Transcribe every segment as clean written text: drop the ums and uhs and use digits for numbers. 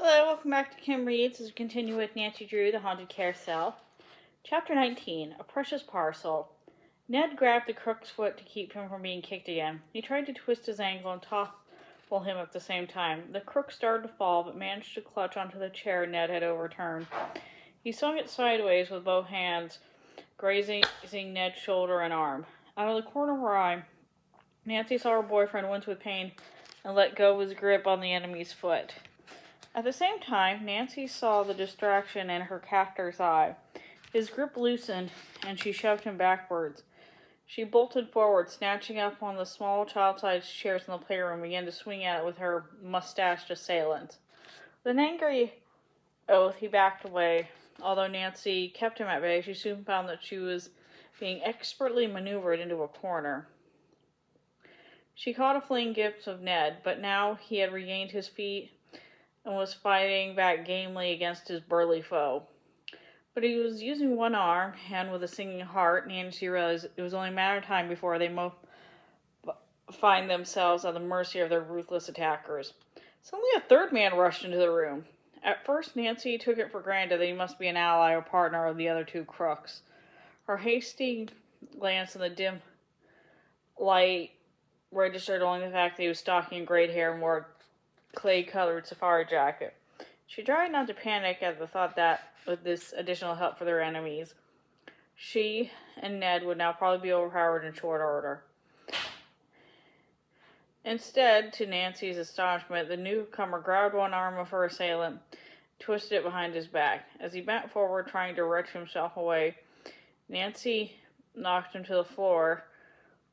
Hello, welcome back to Kim Reads as we continue with Nancy Drew, The Haunted Carousel. Chapter 19, A Precious Parcel. Ned grabbed the crook's foot to keep him from being kicked again. He tried to twist his ankle and topple him at the same time. The crook started to fall, but managed to clutch onto the chair Ned had overturned. He swung it sideways with both hands, grazing Ned's shoulder and arm. Out of the corner of her eye, Nancy saw her boyfriend wince with pain and let go of his grip on the enemy's foot. At the same time, Nancy saw the distraction in her captor's eye. His grip loosened, and she shoved him backwards. She bolted forward, snatching up one of the small child-sized chairs in the playroom and began to swing at it with her mustached assailant. With an angry oath, he backed away. Although Nancy kept him at bay, she soon found that she was being expertly maneuvered into a corner. She caught a fleeing glimpse of Ned, but now he had regained his feet and was fighting back gamely against his burly foe. But he was using one arm, and with a singing heart, Nancy realized it was only a matter of time before they find themselves at the mercy of their ruthless attackers. Suddenly a third man rushed into the room. At first, Nancy took it for granted that he must be an ally or partner of the other two crooks. Her hasty glance in the dim light registered only the fact that he was stocking in great hair and wore clay-colored safari jacket. She tried not to panic at the thought that, with this additional help for their enemies, she and Ned would now probably be overpowered in short order. Instead, to Nancy's astonishment, the newcomer grabbed one arm of her assailant, twisted it behind his back. As he bent forward, trying to wrench himself away, Nancy knocked him to the floor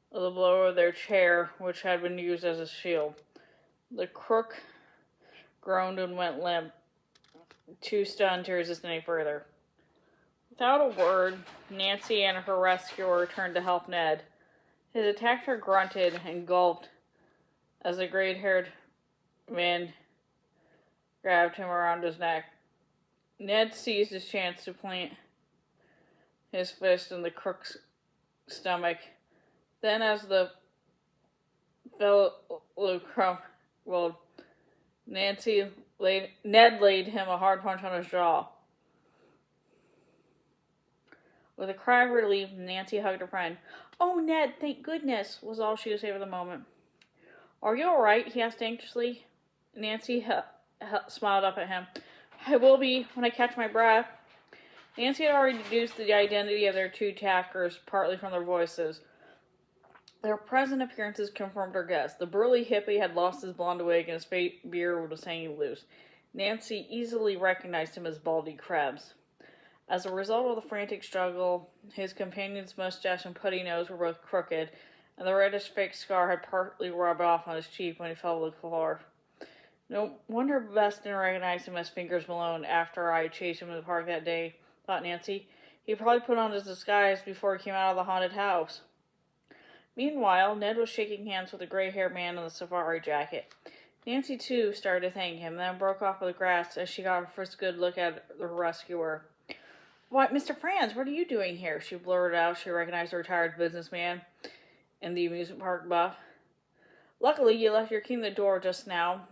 with a blow of their chair, which had been used as a shield. The crook groaned and went limp, too stunned to resist any further. Without a word, Nancy and her rescuer turned to help Ned. His attacker grunted and gulped as the gray-haired man grabbed him around his neck. Ned seized his chance to plant his fist in the crook's stomach. Then, as the fellow crumpled, Ned laid him a hard punch on his jaw. With a cry of relief, Nancy hugged her friend. "Oh, Ned, thank goodness," was all she could say for the moment. "Are you all right?" he asked anxiously. Nancy smiled up at him. "I will be when I catch my breath." Nancy had already deduced the identity of their two attackers, partly from their voices. Their present appearances confirmed her guess. The burly hippie had lost his blonde wig and his fake beard was hanging loose. Nancy easily recognized him as Baldy Krebs. As a result of the frantic struggle, his companion's mustache and putty nose were both crooked, and the reddish fake scar had partly rubbed off on his cheek when he fell to the floor. No wonder Bess didn't recognize him as Fingers Malone after I chased him in the park that day, thought Nancy. He probably put on his disguise before he came out of the haunted house. Meanwhile, Ned was shaking hands with the gray-haired man in the safari jacket. Nancy, too, started to thank him, then broke off with a gasp as she got her first good look at the rescuer. "Why, Mr. Franz, what are you doing here?" she blurted out. She recognized the retired businessman and the amusement park buff. "Luckily, you left your key in the door just now,"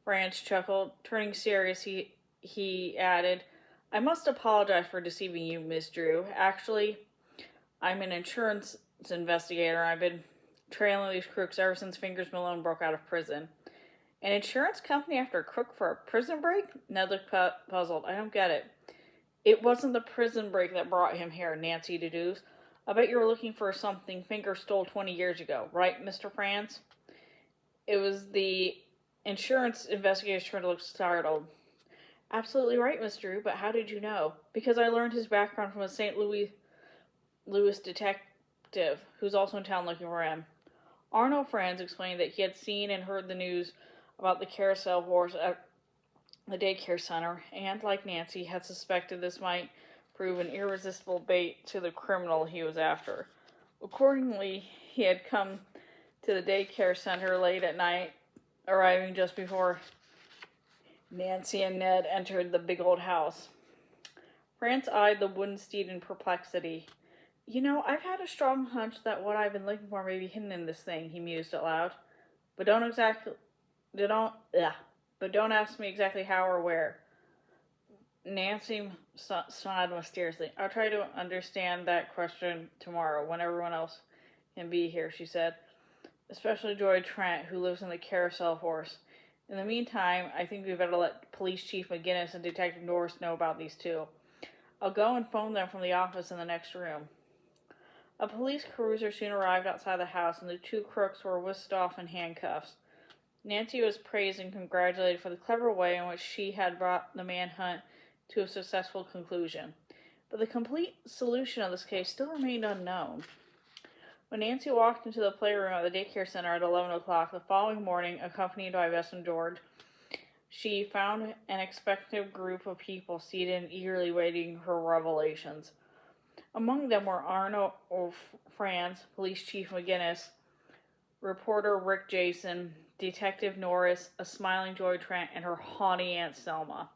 Franz chuckled. Turning serious, he added, "I must apologize for deceiving you, Miss Drew. Actually, I'm an insurance investigator. I've been trailing these crooks ever since Fingers Malone broke out of prison." "An insurance company after a crook for a prison break?" Ned looked puzzled. "I don't get it." "It wasn't the prison break that brought him here," Nancy deduced. "I bet you were looking for something Fingers stole 20 years ago. Right, Mr. Franz?" It was the insurance investigator's turn to look startled. "Absolutely right, Miss Drew, but how did you know?" "Because I learned his background from a St. Louis detective who's also in town looking for him." Arnold Franz explained that he had seen and heard the news about the carousel wars at the daycare center, and, like Nancy, had suspected this might prove an irresistible bait to the criminal he was after. Accordingly, he had come to the daycare center late at night, arriving just before Nancy and Ned entered the big old house. Franz eyed the wooden steed in perplexity. "You know, I've had a strong hunch that what I've been looking for may be hidden in this thing," he mused aloud. "But but don't ask me exactly how or where. Nancy smiled mysteriously. I'll try to understand that question tomorrow when everyone else can be here, she said. Especially Joy Trent, who lives in the Carousel horse. In the meantime, I think we better let Police Chief McGinnis and Detective Norris know about these two. I'll go and phone them from the office in the next room. A police cruiser soon arrived outside the house, and the two crooks were whisked off in handcuffs. Nancy was praised and congratulated for the clever way in which she had brought the manhunt to a successful conclusion. But the complete solution of this case still remained unknown. When Nancy walked into the playroom at the daycare center at 11 o'clock the following morning, accompanied by Bess and George, she found an expectant group of people seated and eagerly waiting her revelations. Among them were Arno Franz, Police Chief McGinnis, reporter Rick Jason, Detective Norris, a smiling Joy Trent, and her haughty Aunt Selma.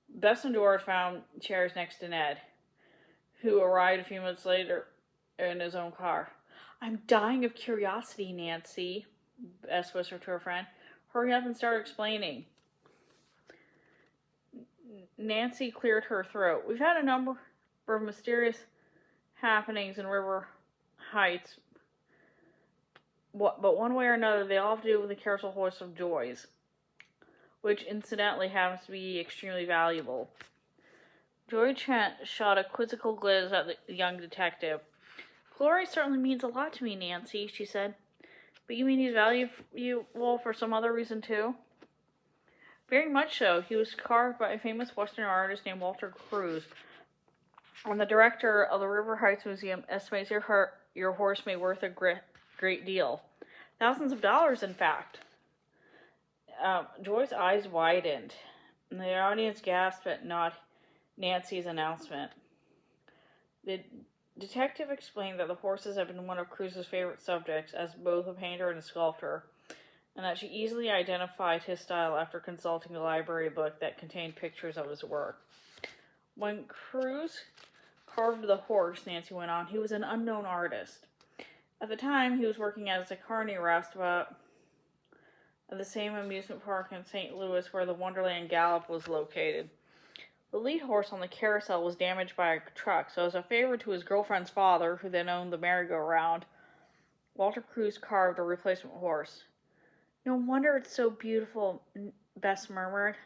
Bess and George found chairs next to Ned, who arrived a few minutes later in his own car. I'm dying of curiosity, Nancy, Bess whispered to her friend. Hurry up and start explaining. Nancy cleared her throat. We've had a number of mysterious happenings in River Heights, but one way or another, they all have to do with the Carousel Horse of Joys, which incidentally happens to be extremely valuable. Joy Trent shot a quizzical glance at the young detective. Glory certainly means a lot to me, Nancy, she said. But you mean he's valuable for some other reason, too? Very much so. He was carved by a famous Western artist named Walter Cruz. And the director of the River Heights Museum estimates your horse may be worth a great deal. Thousands of dollars, in fact. Joy's eyes widened, and the audience gasped at not Nancy's announcement. The detective explained that the horses had been one of Cruz's favorite subjects as both a painter and a sculptor, and that she easily identified his style after consulting a library book that contained pictures of his work. When Cruz carved the horse, Nancy went on, he was an unknown artist. At the time, he was working as a carny roustabout at the same amusement park in St. Louis where the Wonderland Gallop was located. The lead horse on the carousel was damaged by a truck, so as a favor to his girlfriend's father, who then owned the merry-go-round, Walter Cruz carved a replacement horse. No wonder it's so beautiful, Bess murmured.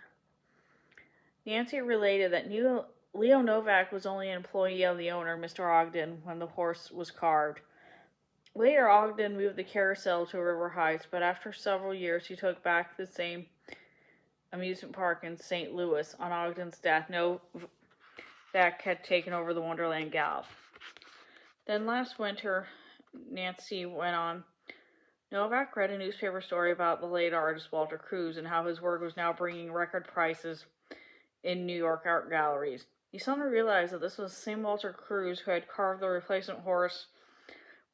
Nancy related that Leo Novak was only an employee of the owner, Mr. Ogden, when the horse was carved. Later, Ogden moved the carousel to River Heights, but after several years, he took back the same amusement park in St. Louis. On Ogden's death, Novak had taken over the Wonderland Gallop. Then last winter, Nancy went on, Novak read a newspaper story about the late artist Walter Cruz and how his work was now bringing record prices in New York art galleries. He suddenly realized that this was the same Walter Cruz who had carved the replacement horse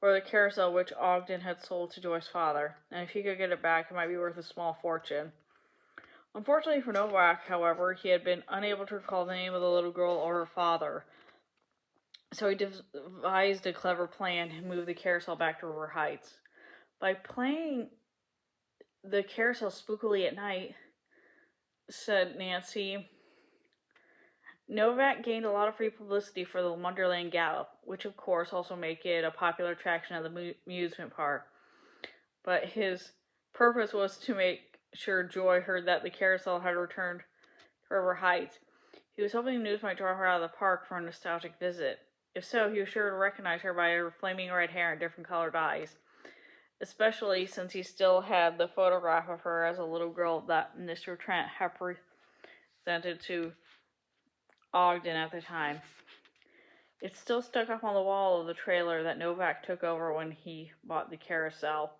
for the carousel which Ogden had sold to Joy's father, and if he could get it back, it might be worth a small fortune. Unfortunately for Novak, however, he had been unable to recall the name of the little girl or her father, so he devised a clever plan and moved the carousel back to River Heights. By playing the carousel spookily at night, said Nancy, Novak gained a lot of free publicity for the Wonderland Gallop, which of course also made it a popular attraction at the amusement park. But his purpose was to make sure Joy heard that the carousel had returned to River Heights. He was hoping the news might draw her out of the park for a nostalgic visit. If so, he was sure to recognize her by her flaming red hair and different colored eyes, especially since he still had the photograph of her as a little girl that Mr. Trent had presented to Ogden at the time. It's still stuck up on the wall of the trailer that Novak took over when he bought the carousel.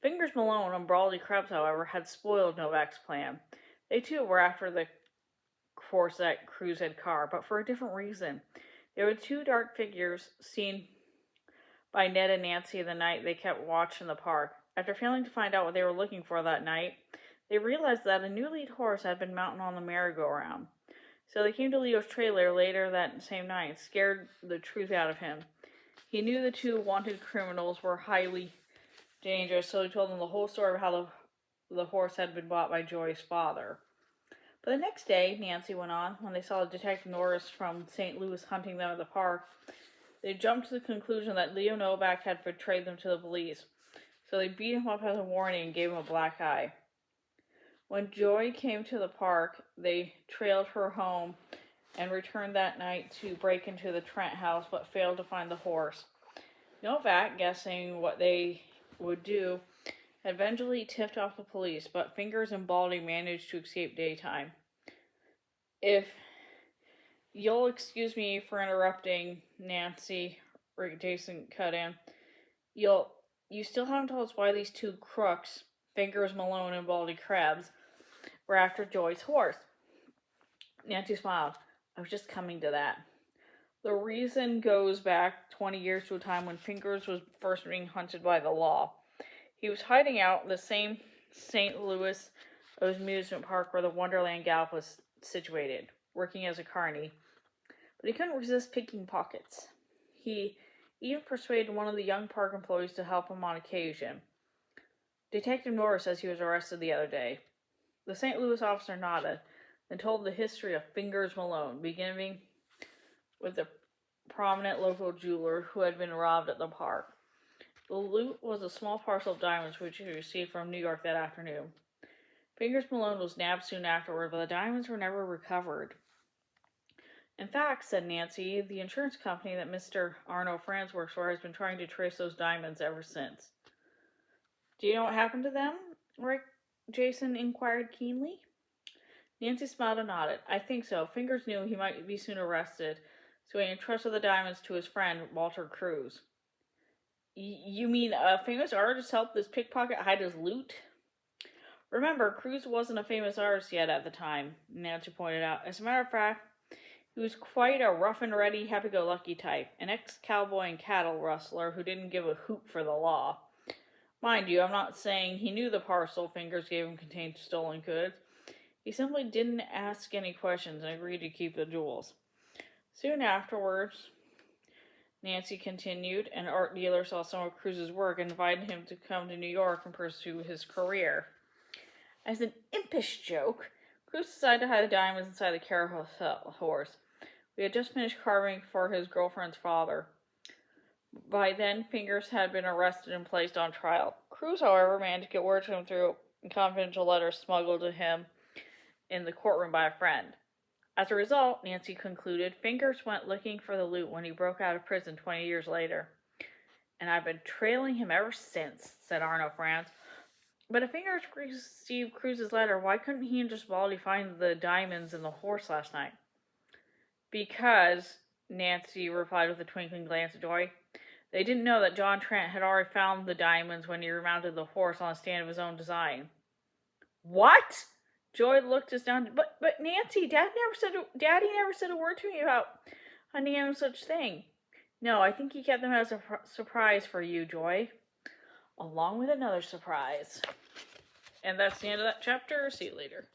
Fingers Malone and Brawley Krebs, however, had spoiled Novak's plan. They too were after the horse that Cruz had carved, but for a different reason. There were two dark figures seen by Ned and Nancy the night they kept watch in the park. After failing to find out what they were looking for that night, they realized that a new lead horse had been mounted on the merry-go-round. So they came to Leo's trailer later that same night, scared the truth out of him. He knew the two wanted criminals were highly dangerous, so he told them the whole story of how the the horse had been bought by Joy's father. But the next day, Nancy went on, when they saw Detective Norris from St. Louis hunting them at the park, they jumped to the conclusion that Leo Novak had betrayed them to the police. So they beat him up as a warning and gave him a black eye. When Joy came to the park, they trailed her home and returned that night to break into the Trent house, but failed to find the horse. Novak, guessing what they would do, eventually tipped off the police, but Fingers and Baldy managed to escape daytime. If you'll excuse me for interrupting, Nancy, Jason cut in. You still haven't told us why these two crooks, Fingers Malone and Baldy Krebs, were after Joy's horse. Nancy smiled. I was just coming to that. The reason goes back 20 years to a time when Fingers was first being hunted by the law. He was hiding out in the same St. Louis amusement park where the Wonderland Gallop was situated, working as a carny. But he couldn't resist picking pockets. He even persuaded one of the young park employees to help him on occasion. Detective Norris says he was arrested the other day. The St. Louis officer nodded and told the history of Fingers Malone, beginning with the prominent local jeweler who had been robbed at the park. The loot was a small parcel of diamonds which he received from New York that afternoon. Fingers Malone was nabbed soon afterward, but the diamonds were never recovered. In fact, said Nancy, the insurance company that Mr. Arno Franz works for has been trying to trace those diamonds ever since. Do you know what happened to them? Rick Jason inquired keenly. Nancy smiled and nodded. I think so. Fingers knew he might be soon arrested, so he entrusted the diamonds to his friend, Walter Cruz. You mean a famous artist helped this pickpocket hide his loot? Remember, Cruz wasn't a famous artist yet at the time, Nancy pointed out. As a matter of fact, he was quite a rough-and-ready, happy-go-lucky type, an ex-cowboy and cattle rustler who didn't give a hoot for the law. Mind you, I'm not saying he knew the parcel Fingers gave him contained stolen goods. He simply didn't ask any questions and agreed to keep the jewels. Soon afterwards, Nancy continued, an art dealer saw some of Cruz's work and invited him to come to New York and pursue his career. As an impish joke, Cruz decided to hide the diamonds inside the carousel horse. We had just finished carving for his girlfriend's father. By then, Fingers had been arrested and placed on trial. Cruz, however, managed to get word to him through a confidential letter smuggled to him in the courtroom by a friend. As a result, Nancy concluded, Fingers went looking for the loot when he broke out of prison 20 years later. And I've been trailing him ever since, said Arno Franz. But if Fingers received Cruz's letter, why couldn't he and just Baldy find the diamonds in the horse last night? Because, Nancy replied with a twinkling glance at Joy, they didn't know that John Trent had already found the diamonds when he remounted the horse on a stand of his own design. What? Joy looked astounded. But Nancy, Daddy never said a word to me about hunting and such thing. No, I think he kept them as a surprise for you, Joy. Along with another surprise. And that's the end of that chapter. See you later.